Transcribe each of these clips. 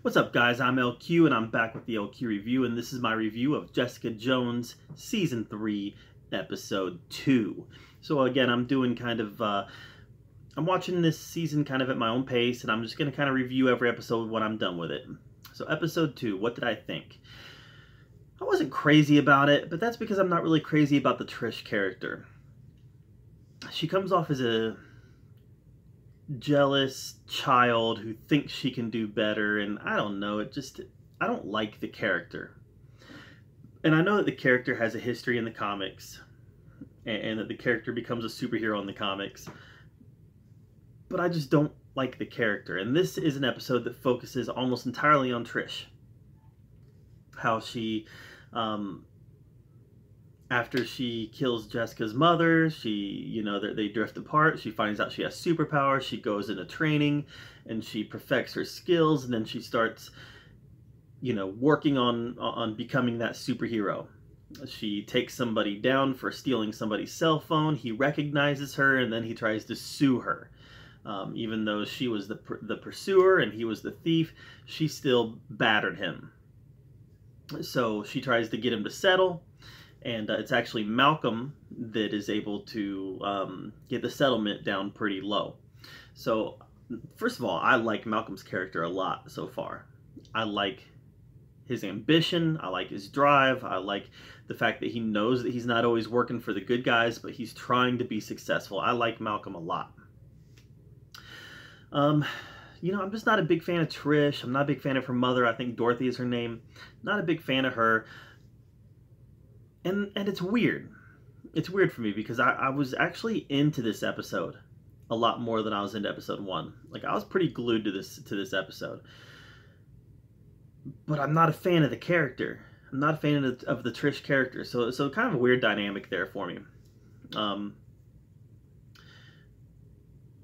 What's up, guys? I'm LQ and I'm back with the LQ review, and this is my review of Jessica Jones Season 3, Episode 2. So again, I'm doing I'm watching this season kind of at my own pace, and I'm just going to kind of review every episode when I'm done with it. So Episode 2, what did I think? I wasn't crazy about it, but that's because I'm not really crazy about the Trish character. She comes off as a jealous child who thinks she can do better, and I don't know, I don't like the character. And I know that the character has a history in the comics, and that the character becomes a superhero in the comics, but I just don't like the character. And this is an episode that focuses almost entirely on Trish. How she, after she kills Jessica's mother, they drift apart. She finds out she has superpowers. She goes into training and she perfects her skills, and then she starts, working on becoming that superhero. She takes somebody down for stealing somebody's cell phone. He recognizes her, and then he tries to sue her. Even though she was the pursuer and he was the thief, she still battered him. So she tries to get him to settle. And it's actually Malcolm that is able to get the settlement down pretty low. So, first of all, I like Malcolm's character a lot so far. I like his ambition. I like his drive. I like the fact that he knows that he's not always working for the good guys, but he's trying to be successful. I like Malcolm a lot. I'm just not a big fan of Trish. I'm not a big fan of her mother. I think Dorothy is her name. Not a big fan of her. And it's weird. It's weird for me because I was actually into this episode a lot more than I was into episode 1. Like, I was pretty glued to this episode. But I'm not a fan of the character. I'm not a fan of the Trish character. So kind of a weird dynamic there for me.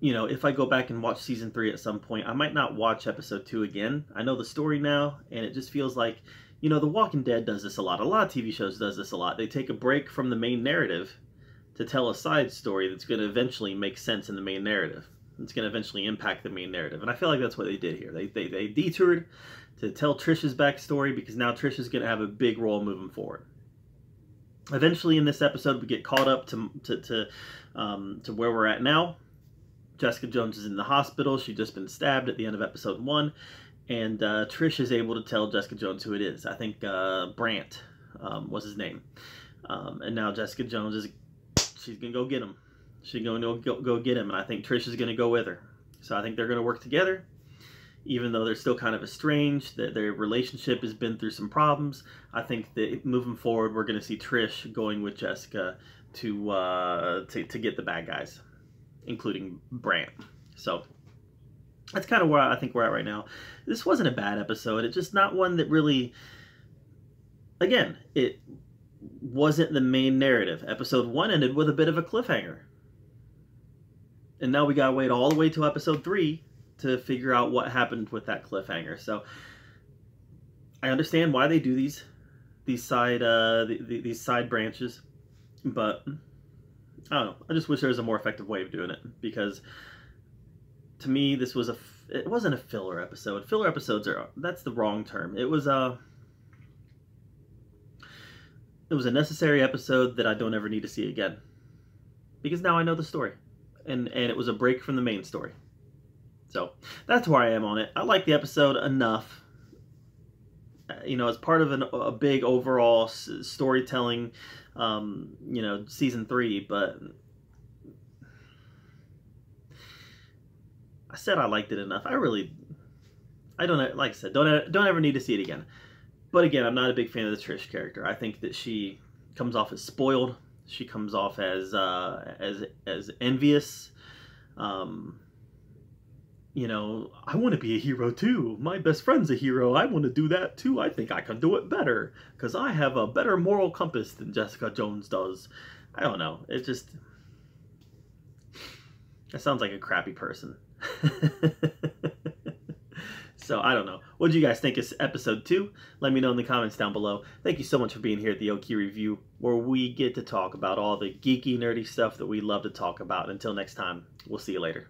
If I go back and watch season 3 at some point, I might not watch episode 2 again. I know the story now, and it just feels like, The Walking Dead does this a lot. A lot of TV shows does this a lot. They take a break from the main narrative to tell a side story that's going to eventually make sense in the main narrative. It's going to eventually impact the main narrative. And I feel like that's what they did here. They detoured to tell Trish's backstory, because now Trish is going to have a big role moving forward. Eventually in this episode, we get caught up to where we're at now. Jessica Jones is in the hospital. She'd just been stabbed at the end of episode 1. And Trish is able to tell Jessica Jones who it is. I think Brant was his name. And now Jessica Jones she's going to go get him. She's going to go get him. And I think Trish is going to go with her. So I think they're going to work together. Even though they're still kind of estranged, that their relationship has been through some problems. I think that moving forward, we're going to see Trish going with Jessica to get the bad guys, including Brant. So that's kind of where I think we're at right now. This wasn't a bad episode. It's just not one that really, again, it wasn't the main narrative. Episode 1 ended with a bit of a cliffhanger. And now we gotta wait all the way to episode 3 to figure out what happened with that cliffhanger. So I understand why they do these side branches, but I don't know. I just wish there was a more effective way of doing it, because to me, it wasn't a filler episode. Filler episodes that's the wrong term. It was a necessary episode that I don't ever need to see again, because now I know the story, and it was a break from the main story. So that's where I am on it. I like the episode enough. As part of a big overall storytelling, season 3, but I said I liked it enough. I don't, like I said, don't ever need to see it again. But again, I'm not a big fan of the Trish character. I think that she comes off as spoiled. She comes off as envious. I want to be a hero too. My best friend's a hero. I want to do that too. I think I can do it better because I have a better moral compass than Jessica Jones does. I don't know. That sounds like a crappy person. So I don't know. What do you guys think of episode 2? Let me know in the comments down below. Thank you so much for being here at the A.K.A. Review, where we get to talk about all the geeky, nerdy stuff that we love to talk about. Until next time, we'll see you later.